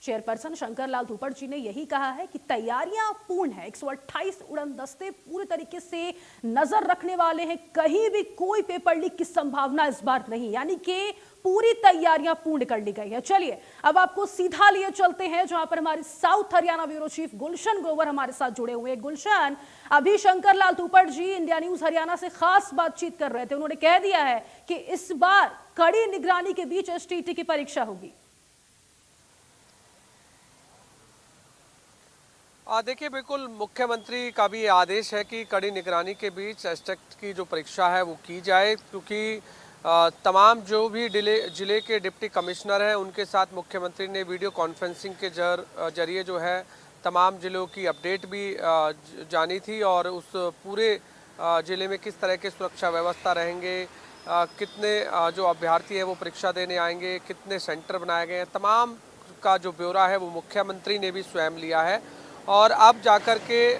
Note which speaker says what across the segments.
Speaker 1: Chairperson Shankar Lal धूपड़ जी ने यही कहा है कि तैयारियां पूर्ण है। 128 उड़न दस्ते पूरी तरीके से नजर रखने वाले हैं, कहीं भी कोई पेपर लीक की संभावना इस बार नहीं, यानी कि पूरी तैयारियां पूर्ण कर ली गई है। चलिए अब आपको सीधा लिए चलते हैं जहां पर हमारे south Haryana bureau chief Gulshan Grover हमारे साथ जुड़े हुए हैं। गुलशन, अभी शंकर लाल धूपड़ जी इंडिया न्यूज हरियाणा से खास बातचीत कर रहे थे, उन्होंने कह दिया है कि इस बार कड़ी निगरानी के बीच एसटीईटी की परीक्षा होगी।
Speaker 2: देखिए, बिल्कुल मुख्यमंत्री का भी आदेश है कि कड़ी निगरानी के बीच एसटेट की जो परीक्षा है वो की जाए, क्योंकि तमाम जो भी जिले के डिप्टी कमिश्नर हैं उनके साथ मुख्यमंत्री ने वीडियो कॉन्फ्रेंसिंग के जरिए जो है तमाम जिलों की अपडेट भी जानी थी, और उस पूरे जिले में किस तरह के सुरक्षा व्यवस्था रहेंगे, कितने जो अभ्यर्थी है वो परीक्षा देने आएंगे, कितने सेंटर बनाए गए हैं, तमाम का जो ब्यौरा है वो मुख्यमंत्री ने भी स्वयं लिया है। और अब जाकर के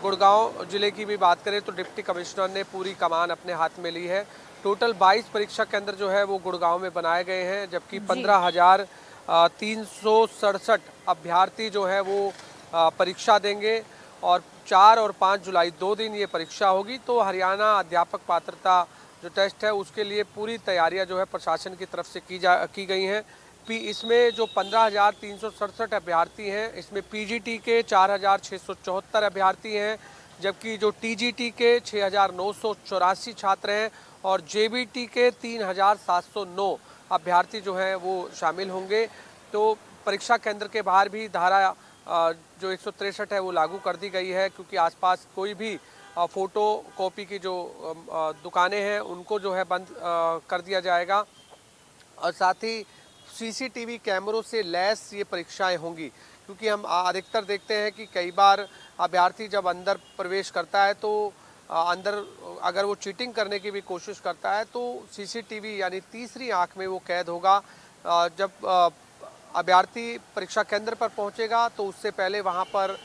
Speaker 2: गुड़गांव जिले की भी बात करें तो डिप्टी कमिश्नर ने पूरी कमान अपने हाथ में ली है। टोटल 22 परीक्षा केंद्र जो है वो गुड़गांव में बनाए गए हैं, जबकि 15,367 अभ्यर्थी जो है वो परीक्षा देंगे, और 4 और 5 जुलाई 2 दिन ये परीक्षा होगी। तो हरियाणा अध्यापक पात्रता जो टेस्ट है उसके लिए पूरी तैयारियां जो है प्रशासन की तरफ से की गई हैं। इसमें जो 15,367 अभ्यर्थी हैं, इसमें पीजीटी के 4,674 अभ्यर्थी हैं, जबकि जो टीजीटी के 6,984 छात्र हैं, और जेबीटी के 3,709 अभ्यर्थी जो हैं वो शामिल होंगे। तो परीक्षा केंद्र के बाहर भी धारा जो 163 है वो लागू कर दी गई है, क्योंकि आसपास कोई भी फ़ोटो कॉपी की जो दुकानें हैं उनको जो है बंद कर दिया जाएगा, और साथ ही सीसीटीवी कैमरों से लैस ये परीक्षाएं होंगी, क्योंकि हम अधिकतर देखते हैं कि कई बार अभ्यर्थी जब अंदर प्रवेश करता है तो अंदर अगर वो चीटिंग करने की भी कोशिश करता है तो सीसीटीवी यानी तीसरी आंख में वो कैद होगा। जब अभ्यर्थी परीक्षा केंद्र पर पहुंचेगा तो उससे पहले वहां पर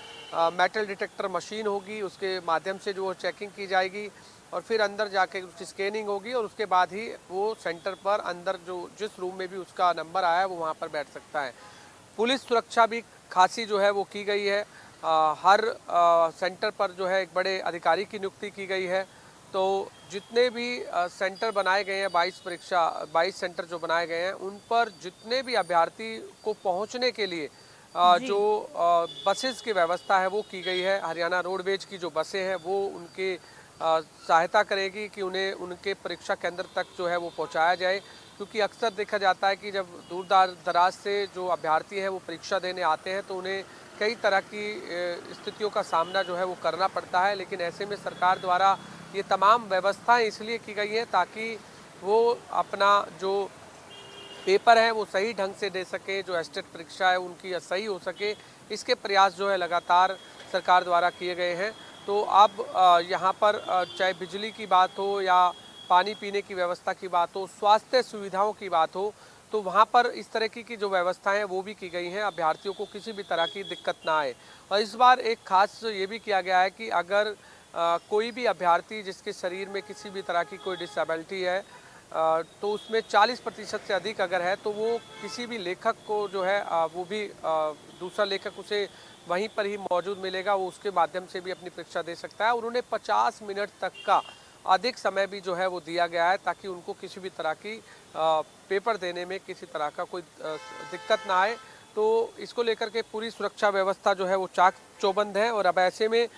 Speaker 2: मेटल डिटेक्टर मशीन होगी, उसके माध्यम से जो चेकिंग की जाएगी, और फिर अंदर जाके उसकी स्कैनिंग होगी, और उसके बाद ही वो सेंटर पर अंदर जो जिस रूम में भी उसका नंबर आया है वो वहाँ पर बैठ सकता है। पुलिस सुरक्षा भी खासी जो है वो की गई है। हर सेंटर पर जो है एक बड़े अधिकारी की नियुक्ति की गई है। तो जितने भी सेंटर बनाए गए हैं, 22 सेंटर जो बनाए गए हैं, उन पर जितने भी अभ्यर्थी को पहुँचने के लिए जो बसेस की व्यवस्था है वो की गई है। हरियाणा रोडवेज की जो बसें हैं वो उनके सहायता करेगी कि उन्हें उनके परीक्षा केंद्र तक जो है वो पहुंचाया जाए, क्योंकि अक्सर देखा जाता है कि जब दूर दराज से जो अभ्यर्थी हैं वो परीक्षा देने आते हैं तो उन्हें कई तरह की स्थितियों का सामना जो है वो करना पड़ता है। लेकिन ऐसे में सरकार द्वारा ये तमाम व्यवस्थाएं इसलिए की गई हैं ताकि वो अपना जो पेपर है वो सही ढंग से दे सके, जो एस्टेट परीक्षा है उनकी सही हो सके, इसके प्रयास जो है लगातार सरकार द्वारा किए गए हैं। तो अब यहाँ पर चाहे बिजली की बात हो या पानी पीने की व्यवस्था की बात हो, स्वास्थ्य सुविधाओं की बात हो, तो वहाँ पर इस तरह की जो व्यवस्थाएं हैं वो भी की गई हैं, अभ्यर्थियों को किसी भी तरह की दिक्कत ना आए। और इस बार एक खास ये भी किया गया है कि अगर कोई भी अभ्यर्थी जिसके शरीर में किसी भी तरह की कोई डिसेबिलिटी है, तो उसमें 40% से अधिक अगर है तो वो किसी भी लेखक को जो है वो भी दूसरा लेखक उसे वहीं पर ही मौजूद मिलेगा, वो उसके माध्यम से भी अपनी परीक्षा दे सकता है। उन्होंने 50 मिनट तक का अधिक समय भी जो है वो दिया गया है ताकि उनको किसी भी तरह की पेपर देने में किसी तरह का कोई दिक्कत ना आए। तो इसको लेकर के पूरी सुरक्षा व्यवस्था जो है वो चाक चौबंद है, और अब ऐसे में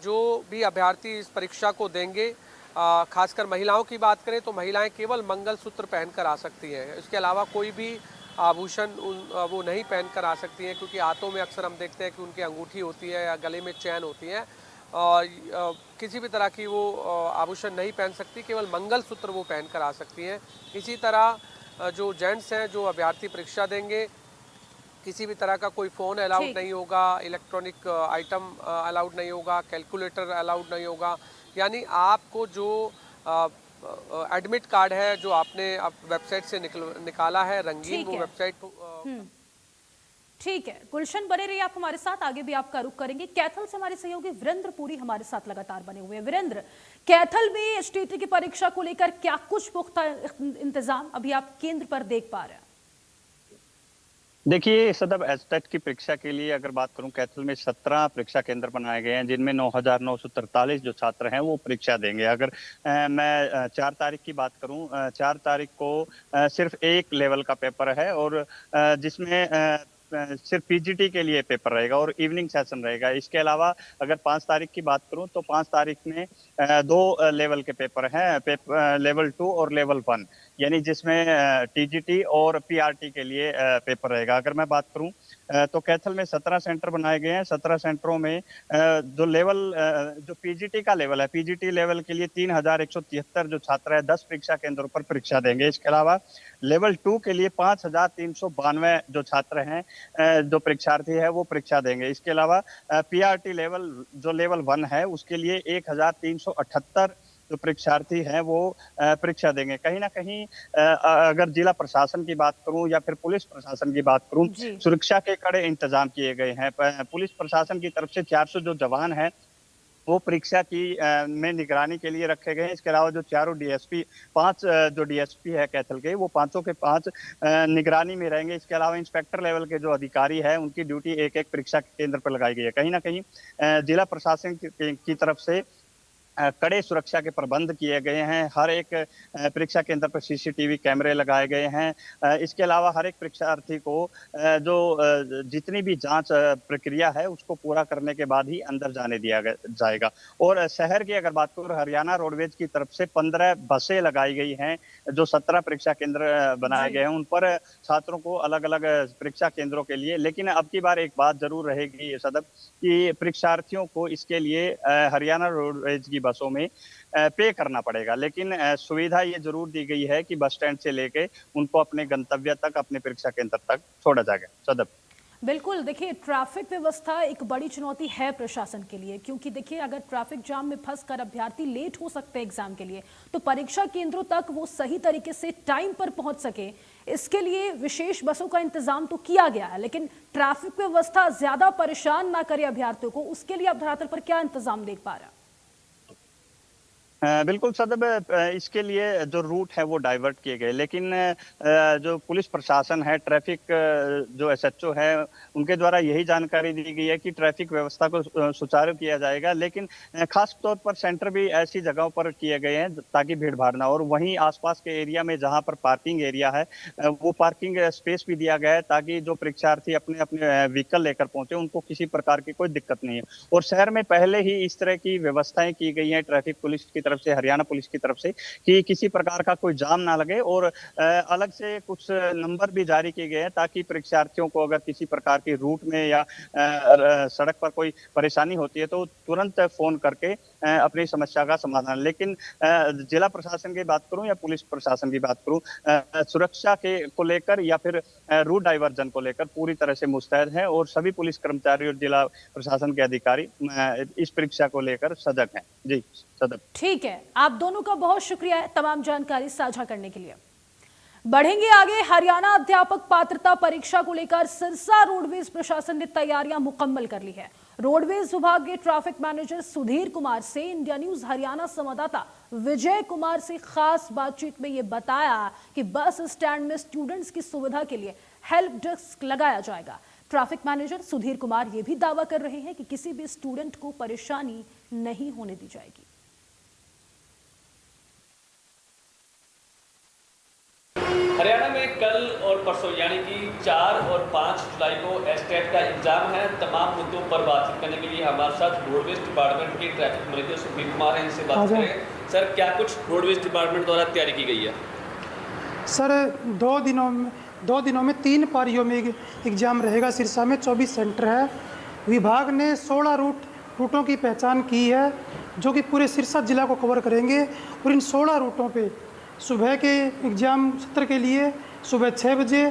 Speaker 2: जो भी अभ्यर्थी इस परीक्षा को देंगे, खासकर महिलाओं की बात करें तो महिलाएं केवल मंगलसूत्र पहनकर आ सकती हैं, इसके अलावा कोई भी आभूषण वो नहीं पहनकर आ सकती हैं, क्योंकि हाथों में अक्सर हम देखते हैं कि उनकी अंगूठी होती है या गले में चैन होती है, और किसी भी तरह की वो आभूषण नहीं पहन सकती, केवल मंगलसूत्र वो पहनकर आ सकती हैं। इसी तरह जो जेंट्स हैं जो अभ्यर्थी परीक्षा देंगे, किसी भी तरह का कोई फ़ोन अलाउड नहीं होगा, इलेक्ट्रॉनिक आइटम अलाउड नहीं होगा, कैलकुलेटर अलाउड नहीं होगा। यानी आपको जो एडमिट कार्ड है जो आपने वेबसाइट से निकाला है, रंगीन वो वेबसाइट।
Speaker 1: ठीक है गुलशन, बने रहिए आप हमारे साथ, आगे भी आपका रुख करेंगे। कैथल से हमारे सहयोगी वीरेंद्र पुरी हमारे साथ लगातार बने हुए हैं। वीरेंद्र, कैथल में एसटीईटी की परीक्षा को लेकर क्या कुछ पुख्ता इंतजाम अभी आप केंद्र पर देख पा रहे हैं?
Speaker 3: देखिए सदब एसटेट की परीक्षा के लिए अगर बात करूं, कैथल में 17 परीक्षा केंद्र बनाए गए हैं, जिनमें 9,943 जो छात्र हैं वो परीक्षा देंगे। अगर मैं 4 तारीख की बात करूं, 4 तारीख को सिर्फ एक लेवल का पेपर है, और जिसमें सिर्फ पीजीटी के लिए पेपर रहेगा और इवनिंग सेशन रहेगा। इसके अलावा अगर 5 तारीख की बात करूं तो 5 तारीख में 2 लेवल के पेपर हैं, लेवल 2 और लेवल 1, यानी जिसमें टीजीटी और पीआरटी के लिए पेपर रहेगा। अगर मैं बात करूं तो कैथल में 17 सेंटर बनाए गए हैं। 17 सेंटरों में जो लेवल जो पीजीटी का लेवल है, पीजीटी लेवल के लिए 3,173 जो छात्र है 10 परीक्षा केंद्रों पर परीक्षा देंगे। इसके अलावा लेवल 2 के लिए 5,392 जो छात्र हैं, जो परीक्षार्थी है वो परीक्षा देंगे। इसके अलावा पीआरटी लेवल जो लेवल 1 है उसके लिए 1,378 जो परीक्षार्थी हैं वो परीक्षा देंगे। कहीं ना कहीं अगर जिला प्रशासन की बात करूं या फिर पुलिस प्रशासन की बात करूं,
Speaker 1: जी।
Speaker 3: सुरक्षा के कड़े इंतजाम किए गए हैं। पुलिस प्रशासन की तरफ से 400 जो जवान हैं वो परीक्षा की में निगरानी के लिए रखे गए हैं। इसके अलावा जो चारों डीएसपी 5 जो डीएसपी है कैथल के, वो पांचों के 5 निगरानी में रहेंगे। इसके अलावा इंस्पेक्टर लेवल के जो अधिकारी है उनकी ड्यूटी एक एक परीक्षा केंद्र पर लगाई गई है। कहीं ना कहीं जिला प्रशासन की तरफ से कड़े सुरक्षा के प्रबंध किए गए हैं। हर एक परीक्षा केंद्र पर सीसीटीवी कैमरे लगाए गए हैं। इसके अलावा हर एक परीक्षार्थी को जो जितनी भी जांच प्रक्रिया है उसको पूरा करने के बाद ही अंदर जाने दिया जाएगा। और शहर की अगर बात करूं, हरियाणा रोडवेज की तरफ से 15 बसें लगाई गई हैं। जो 17 परीक्षा केंद्र बनाए गए हैं उन पर छात्रों को अलग अलग परीक्षा केंद्रों के लिए, लेकिन अब की बार एक बात जरूर रहेगी सदब कि परीक्षार्थियों को इसके लिए हरियाणा रोडवेज की बसों में पे करना पड़ेगा। लेकिन सुविधा ये जरूर दी गई है कि बस स्टैंड से लेके उनको अपने गंतव्य तक, अपने परीक्षा केंद्र तक छोड़ा जाएगा। सदब
Speaker 1: बिल्कुल, देखिए ट्रैफिक व्यवस्था एक बड़ी चुनौती है प्रशासन के लिए, क्योंकि देखिए अगर ट्रैफिक जाम में फंसकर अभ्यर्थी लेट हो सकते हैं एग्जाम के लिए, तो परीक्षा केंद्रों तक वो सही तरीके से टाइम पर पहुंच सके, इसके लिए विशेष बसों का इंतजाम तो किया गया है। लेकिन ट्रैफिक व्यवस्था ज्यादा परेशान ना करे अभ्यर्थियों को, उसके लिए अब धरातल पर क्या इंतजाम देख पा रहा है?
Speaker 3: बिल्कुल सदब, इसके लिए जो रूट है वो डाइवर्ट किए गए, लेकिन जो पुलिस प्रशासन है, ट्रैफिक जो एसएचओ है, उनके द्वारा यही जानकारी दी गई है कि ट्रैफिक व्यवस्था को सुचारू किया जाएगा। लेकिन खास तौर पर सेंटर भी ऐसी जगहों पर किए गए हैं ताकि भीड़ भाड़ ना हो। और वहीं आसपास के एरिया में जहां पर पार्किंग एरिया है वो पार्किंग स्पेस भी दिया गया है ताकि जो परीक्षार्थी अपने अपने व्हीकल लेकर पहुंचे उनको किसी प्रकार की कोई दिक्कत नहीं है। और शहर में पहले ही इस तरह की व्यवस्थाएं की गई हैं ट्रैफिक पुलिस की तरफ से, हरियाणा पुलिस की तरफ से, कि किसी प्रकार का कोई जाम ना लगे। और अलग से कुछ नंबर भी जारी किए गए हैं ताकि परीक्षार्थियों को अगर किसी प्रकार की रूट में या सड़क पर कोई परेशानी होती है तो तुरंत फोन करके अपनी समस्या का समाधान। लेकिन जिला प्रशासन की बात करूं या पुलिस प्रशासन की बात करूं, सुरक्षा के को लेकर या फिर रूट डाइवर्जन को लेकर पूरी तरह से मुस्तैद है और सभी पुलिस कर्मचारी और जिला प्रशासन के अधिकारी इस परीक्षा को लेकर सजग हैं। जी सदब।
Speaker 1: ठीक है, आप दोनों का बहुत शुक्रिया है तमाम जानकारी साझा करने के लिए। बढ़ेंगे आगे। हरियाणा अध्यापक पात्रता परीक्षा को लेकर सिरसा रोडवेज प्रशासन ने तैयारियां मुकम्मल कर ली है। रोडवेज विभाग के ट्रैफिक मैनेजर सुधीर कुमार से इंडिया न्यूज हरियाणा संवाददाता विजय कुमार से खास बातचीत में ये बताया कि बस स्टैंड में स्टूडेंट्स की सुविधा के लिए हेल्प डेस्क लगाया जाएगा। ट्रैफिक मैनेजर सुधीर कुमार ये भी दावा कर रहे हैं कि किसी भी स्टूडेंट को परेशानी नहीं होने दी जाएगी।
Speaker 4: हरियाणा में कल और परसों यानी कि 4 और 5 जुलाई को एसटेट का एग्जाम है। तमाम मुद्दों पर बातचीत करने के लिए हमारे साथ रोडवेज डिपार्टमेंट के ट्रैफिक मैनेजर सुधीर कुमार हैं, इनसे बात करें। सर, क्या कुछ रोडवेज डिपार्टमेंट द्वारा तैयारी की गई है?
Speaker 5: सर, 2 दिनों में 3 पारियों में एग्ज़ाम रहेगा। सिरसा में 24 सेंटर है। विभाग ने 16 रूटों की पहचान की है जो कि पूरे सिरसा जिला को कवर करेंगे। और इन 16 रूटों पे सुबह के एग्ज़ाम सत्र के लिए सुबह 6 बजे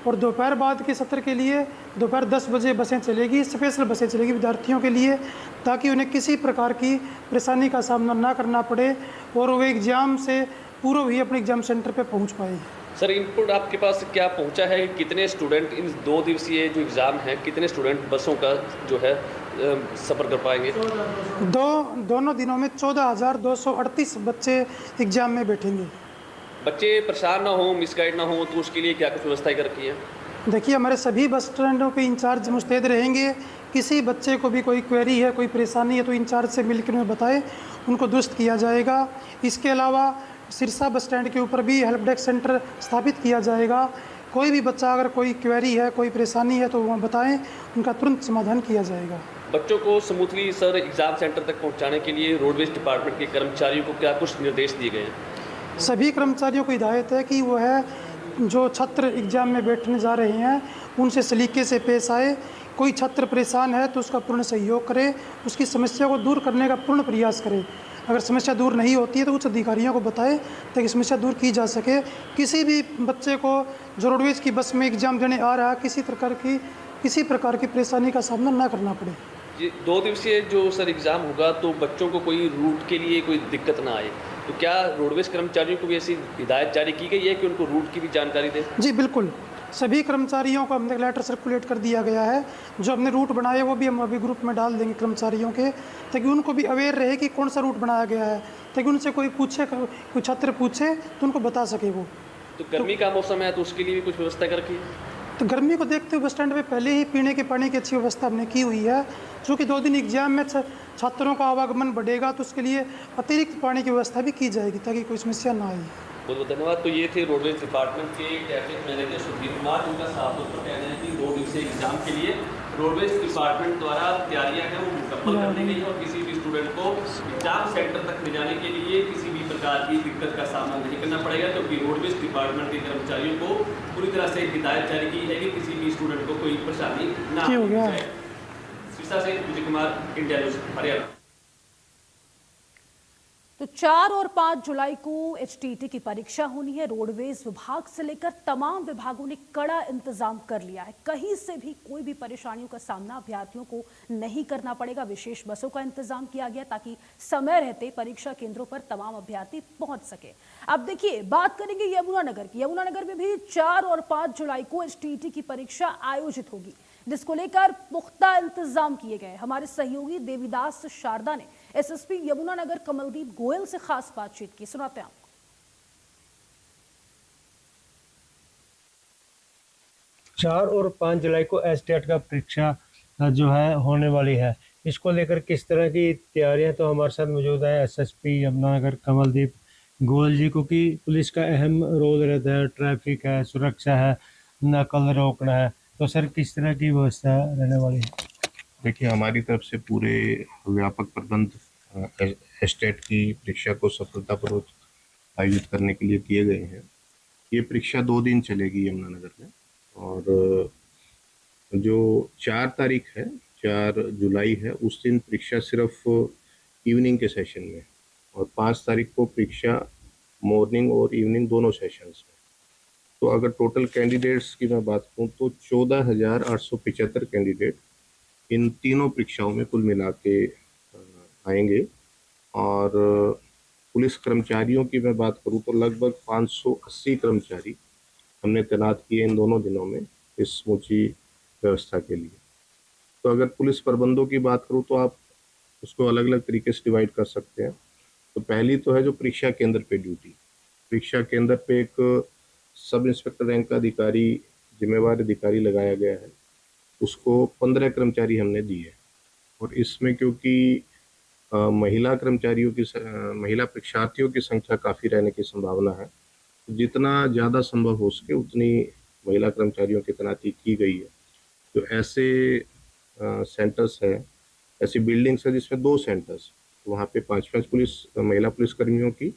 Speaker 5: और दोपहर बाद के सत्र के लिए दोपहर 10 बजे बसें चलेगी, स्पेशल बसें चलेगी विद्यार्थियों के लिए, ताकि उन्हें किसी प्रकार की परेशानी का सामना ना करना पड़े और वो एग्ज़ाम से पूर्व ही अपने एग्ज़ाम सेंटर पे पहुंच पाए।
Speaker 4: सर, इनपुट आपके पास क्या पहुंचा है? कितने स्टूडेंट इन 2 दिवसीय जो एग्ज़ाम है, कितने स्टूडेंट बसों का जो है सफ़र कर पाएंगे?
Speaker 5: दोनों दिनों में 14,238 बच्चे एग्ज़ाम में बैठेंगे।
Speaker 4: बच्चे परेशान ना हो, मिसगाइड ना हो, तो उसके लिए क्या कुछ व्यवस्थाएं कर रखी है?
Speaker 5: देखिए, हमारे सभी बस स्टैंडों पे इंचार्ज मुस्तैद रहेंगे। किसी बच्चे को भी कोई क्वेरी है, कोई परेशानी है तो इंचार्ज से मिलकर उन्हें बताएं, उनको दुरुस्त किया जाएगा। इसके अलावा सिरसा बस स्टैंड के ऊपर भी हेल्प डेस्क सेंटर स्थापित किया जाएगा। कोई भी बच्चा अगर कोई क्वेरी है, कोई परेशानी है तो वह बताएं, उनका तुरंत समाधान किया जाएगा।
Speaker 4: बच्चों को स्मूथली सर एग्ज़ाम सेंटर तक पहुंचाने के लिए रोडवेज डिपार्टमेंट के कर्मचारियों को क्या कुछ निर्देश दिए गए हैं?
Speaker 5: सभी कर्मचारियों को हिदायत है कि वह जो छात्र एग्ज़ाम में बैठने जा रहे हैं उनसे सलीके से पेश आए। कोई छात्र परेशान है तो उसका पूर्ण सहयोग करे, उसकी समस्या को दूर करने का पूर्ण प्रयास करे। अगर समस्या दूर नहीं होती है तो उच्च अधिकारियों को बताएं ताकि समस्या दूर की जा सके। किसी भी बच्चे को जो रोडवेज की बस में एग्ज़ाम देने आ रहा है किसी प्रकार की परेशानी का सामना ना करना पड़े।
Speaker 4: ये 2 दिवसीय जो सर एग्ज़ाम होगा तो बच्चों को कोई रूट के लिए कोई दिक्कत ना आए, तो क्या रोडवेज कर्मचारियों को भी ऐसी हिदायत जारी की गई है कि उनको रूट की भी जानकारी दें?
Speaker 5: जी बिल्कुल, सभी कर्मचारियों को हमने लेटर सर्कुलेट कर दिया गया है। जो हमने रूट बनाए वो भी हम अभी ग्रुप में डाल देंगे कर्मचारियों के, ताकि उनको भी अवेयर रहे कि कौन सा रूट बनाया गया है, ताकि उनसे कोई छात्र पूछे तो उनको बता सके वो।
Speaker 4: तो गर्मी का मौसम है तो उसके लिए भी कुछ व्यवस्था कर रखी है?
Speaker 5: तो गर्मी को देखते हुए बस स्टैंड में पहले ही पीने के पानी की अच्छी व्यवस्था हमने की हुई है। चूँकि 2 दिन एग्जाम में छात्रों का आवागमन बढ़ेगा तो उसके लिए अतिरिक्त पानी की व्यवस्था भी की जाएगी ताकि कोई समस्या ना आए।
Speaker 4: बहुत बहुत धन्यवाद। तो ये थे रोडवेज डिपार्टमेंट के ट्रैफिक मैनेजर सुधीर कुमार, जिनका साफ तौर पर कहना है कि 2 दिवसीय एग्जाम के लिए रोडवेज डिपार्टमेंट द्वारा तैयारियां हैं वो मुकम्मल कर दी गई हैं और किसी भी स्टूडेंट को एग्जाम सेंटर तक ले जाने के लिए किसी भी प्रकार की दिक्कत का सामना नहीं करना पड़ेगा, क्योंकि रोडवेज डिपार्टमेंट के कर्मचारियों को पूरी तरह से हिदायत जारी की है कि किसी भी स्टूडेंट को कोई परेशानी ना
Speaker 5: हो गया।
Speaker 4: जाए। सिरसा से विजय कुमार, इंडिया न्यूज, हरियाणा।
Speaker 1: तो 4 और 5 जुलाई को एचटीटी की परीक्षा होनी है। रोडवेज विभाग से लेकर तमाम विभागों ने कड़ा इंतजाम कर लिया है। कहीं से भी कोई भी परेशानियों का सामना अभ्यर्थियों को नहीं करना पड़ेगा। विशेष बसों का इंतजाम किया गया ताकि समय रहते परीक्षा केंद्रों पर तमाम अभ्यर्थी पहुंच सके। अब देखिए, बात करेंगे यमुनानगर की। यमुनानगर में भी 4 और 5 जुलाई को एचटीटी की परीक्षा आयोजित होगी, जिसको लेकर पुख्ता इंतजाम किए गए। हमारे सहयोगी देवीदास शारदा ने एसएसपी यमुनानगर कमलदीप गोयल से खास बातचीत की, सुनाते हैं आपको।
Speaker 6: 4 और 5 जुलाई को एसटेट का परीक्षा जो है होने वाली है, इसको लेकर किस तरह की तैयारियां, तो हमारे साथ मौजूद है एसएसपी यमुनानगर कमलदीप गोयल जी, क्योंकि पुलिस का अहम रोल रहता है, ट्रैफिक है, सुरक्षा है, नकल रोकना है, तो सर किस तरह की व्यवस्था रहने वाली है?
Speaker 7: देखिए, हमारी तरफ से पूरे व्यापक प्रबंध एस्टेट की परीक्षा को सफलतापूर्वक आयोजित करने के लिए किए गए हैं। ये परीक्षा 2 दिन चलेगी यमुनानगर में, और जो 4 तारीख है, 4 जुलाई है, उस दिन परीक्षा सिर्फ इवनिंग के सेशन में, और 5 तारीख को परीक्षा मॉर्निंग और इवनिंग दोनों सेशंस में। तो अगर टोटल कैंडिडेट्स की मैं बात करूँ तो 14,875 कैंडिडेट इन तीनों परीक्षाओं में कुल मिला के आएंगे। और पुलिस कर्मचारियों की मैं बात करूं तो लगभग 580 कर्मचारी हमने तैनात किए इन दोनों दिनों में इस समूची व्यवस्था के लिए। तो अगर पुलिस प्रबंधों की बात करूं तो आप उसको अलग अलग तरीके से डिवाइड कर सकते हैं। तो पहली तो है जो परीक्षा केंद्र पे ड्यूटी। परीक्षा केंद्र पे एक सब इंस्पेक्टर रैंक का अधिकारी, जिम्मेवार अधिकारी लगाया गया है, उसको 15 कर्मचारी हमने दिए। और इसमें क्योंकि महिला परीक्षार्थियों की संख्या काफ़ी रहने की संभावना है, जितना ज़्यादा संभव हो सके उतनी महिला कर्मचारियों की तैनाती की गई है। तो ऐसे सेंटर्स है, ऐसी बिल्डिंग्स है जिसमें 2 सेंटर्स, वहाँ पे 5-5 महिला पुलिसकर्मियों की,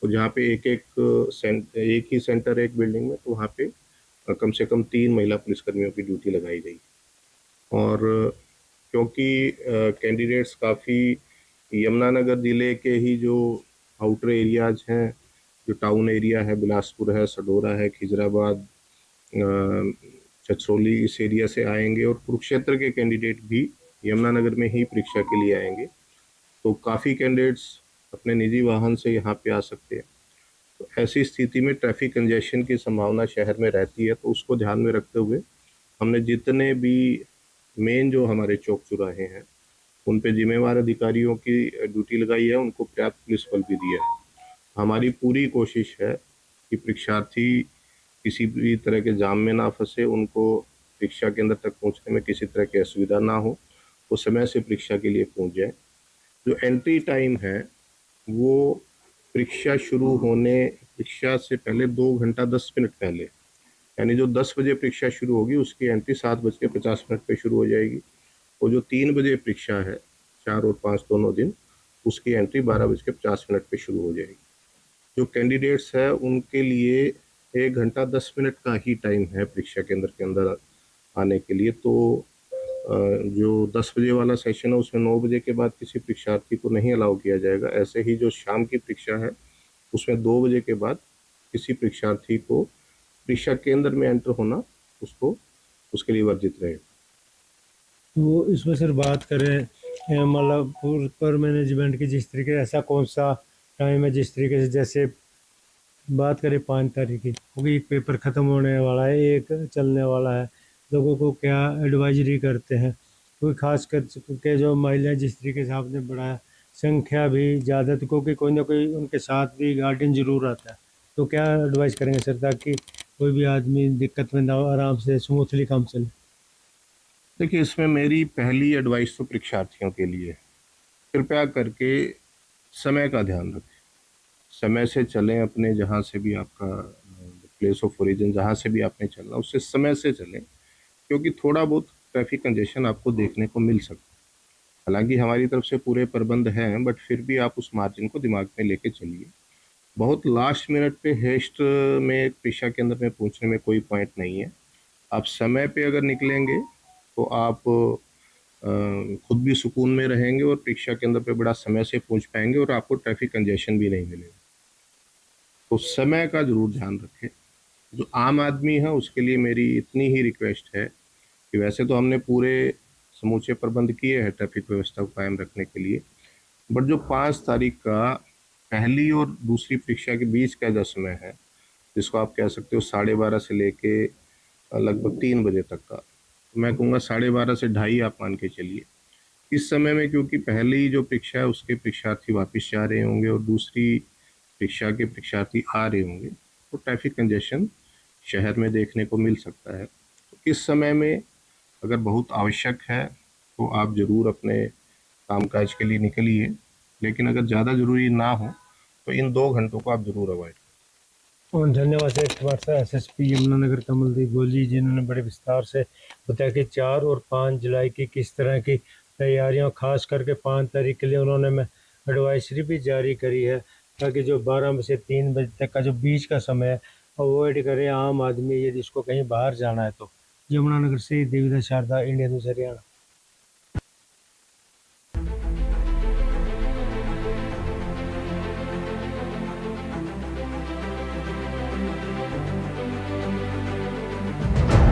Speaker 7: और जहाँ पे एक ही सेंटर है एक बिल्डिंग में, तो वहाँ पे कम से कम 3 महिला पुलिसकर्मियों की ड्यूटी लगाई गई। और क्योंकि कैंडिडेट्स काफ़ी यमुनानगर ज़िले के ही जो आउटर एरियाज हैं, जो टाउन एरिया है, बिलासपुर है, सडोरा है, खिजराबाद, छछरौली, इस एरिया से आएंगे, और कुरुक्षेत्र के कैंडिडेट भी यमुनानगर में ही परीक्षा के लिए आएंगे। तो काफ़ी कैंडिडेट्स अपने निजी वाहन से यहाँ पे आ सकते हैं। तो ऐसी स्थिति में ट्रैफिक कंजेशन की संभावना शहर में रहती है, तो उसको ध्यान में रखते हुए हमने जितने भी मेन जो हमारे चौक चौराहे हैं उन पे जिम्मेवार अधिकारियों की ड्यूटी लगाई है, उनको पर्याप्त पुलिस बल भी दिया है। हमारी पूरी कोशिश है कि परीक्षार्थी किसी भी तरह के जाम में ना फंसे, उनको परीक्षा केंद्र तक पहुंचने में किसी तरह की असुविधा ना हो, वो समय से परीक्षा के लिए पहुंच जाए। जो एंट्री टाइम है वो परीक्षा से पहले 2 घंटा 10 मिनट पहले, यानी जो 10 बजे परीक्षा शुरू होगी उसकी एंट्री 7:50 पे शुरू हो जाएगी, और जो 3 बजे परीक्षा है 4 और 5 दोनों दिन, उसकी एंट्री 12:50 पे शुरू हो जाएगी। जो कैंडिडेट्स है उनके लिए 1 घंटा 10 मिनट का ही टाइम है परीक्षा केंद्र के अंदर आने के लिए। तो जो 10 बजे वाला सेशन है उसमें 9 बजे के बाद किसी परीक्षार्थी को नहीं अलाउ किया जाएगा। ऐसे ही जो शाम की परीक्षा है उसमें 2 बजे के बाद किसी परीक्षार्थी को परीक्षा केंद्र में एंटर होना उसको उसके लिए वर्जित रहेगा।
Speaker 6: तो इसमें सर बात करें मतलब पर मैनेजमेंट की, जिस तरीके से ऐसा कौन सा टाइम है जिस तरीके से, जैसे बात करें 5 तारीख की, क्योंकि एक पेपर ख़त्म होने वाला है, एक चलने वाला है, लोगों को क्या एडवाइजरी करते हैं, क्योंकि खास कर के जो महिलाएं जिस तरीके से आपने बढ़ाया, संख्या भी ज़्यादा, तो क्योंकि कोई ना कोई उनके साथ भी गार्डियन ज़रूर आता है, तो क्या एडवाइस करेंगे सर ताकि कोई भी आदमी दिक्कत में ना हो, आराम से स्मूथली काम चले?
Speaker 7: देखिए, इसमें मेरी पहली एडवाइस तो परीक्षार्थियों के लिए, कृपया करके समय का ध्यान रखें। समय से चलें, अपने जहाँ से भी आपका प्लेस ऑफ ओरिजिन जहाँ से भी आपने चलना उससे समय से चलें, क्योंकि थोड़ा बहुत ट्रैफिक कंजेशन आपको देखने को मिल सकता है। हालांकि हमारी तरफ से पूरे प्रबंध हैं, बट फिर भी आप उस मार्जिन को दिमाग में लेके चलिए। बहुत लास्ट मिनट पे हेस्ट में परीक्षा केंद्र में पहुंचने में कोई पॉइंट नहीं है। आप समय पे अगर निकलेंगे तो आप खुद भी सुकून में रहेंगे और परीक्षा केंद्र पे बड़ा समय से पहुंच पाएंगे और आपको ट्रैफिक कंजेशन भी नहीं मिलेगा। तो समय का जरूर ध्यान रखें। जो आम आदमी है उसके लिए मेरी इतनी ही रिक्वेस्ट है कि वैसे तो हमने पूरे समूचे प्रबंध किए हैं ट्रैफिक व्यवस्था को कायम रखने के लिए, बट जो 5 तारीख का पहली और दूसरी परीक्षा के बीच का जो समय है, जिसको आप कह सकते हो 12:30 से लेके लगभग 3 बजे तक का, मैं कहूँगा 12:30 से 2:30 आप मान के चलिए। इस समय में क्योंकि पहली जो परीक्षा है उसके परीक्षार्थी वापस जा रहे होंगे और दूसरी परीक्षा के परीक्षार्थी आ रहे होंगे, तो ट्रैफिक कंजेशन शहर में देखने को मिल सकता है। तो इस समय में अगर बहुत आवश्यक है तो आप ज़रूर अपने कामकाज के लिए निकलिए, लेकिन अगर ज़्यादा ज़रूरी ना हो तो इन 2 घंटों को आप ज़रूर अवॉइड करें।
Speaker 6: और धन्यवाद sir Kumar sir, SSP Yamunanagar Kamaldeep गोली, जिन्होंने बड़े विस्तार से बताया कि 4 और 5 जुलाई की किस तरह की तैयारियां, खास करके 5 तारीख के लिए उन्होंने में एडवाइजरी भी जारी करी है, ताकि जो 12 से 3 बजे तक का जो बीच का समय है अवॉइड करे आम आदमी, यदि इसको कहीं बाहर जाना है तो। यमुनानगर से देवीदास शारदा, इंडिया न्यूज़ हरियाणा।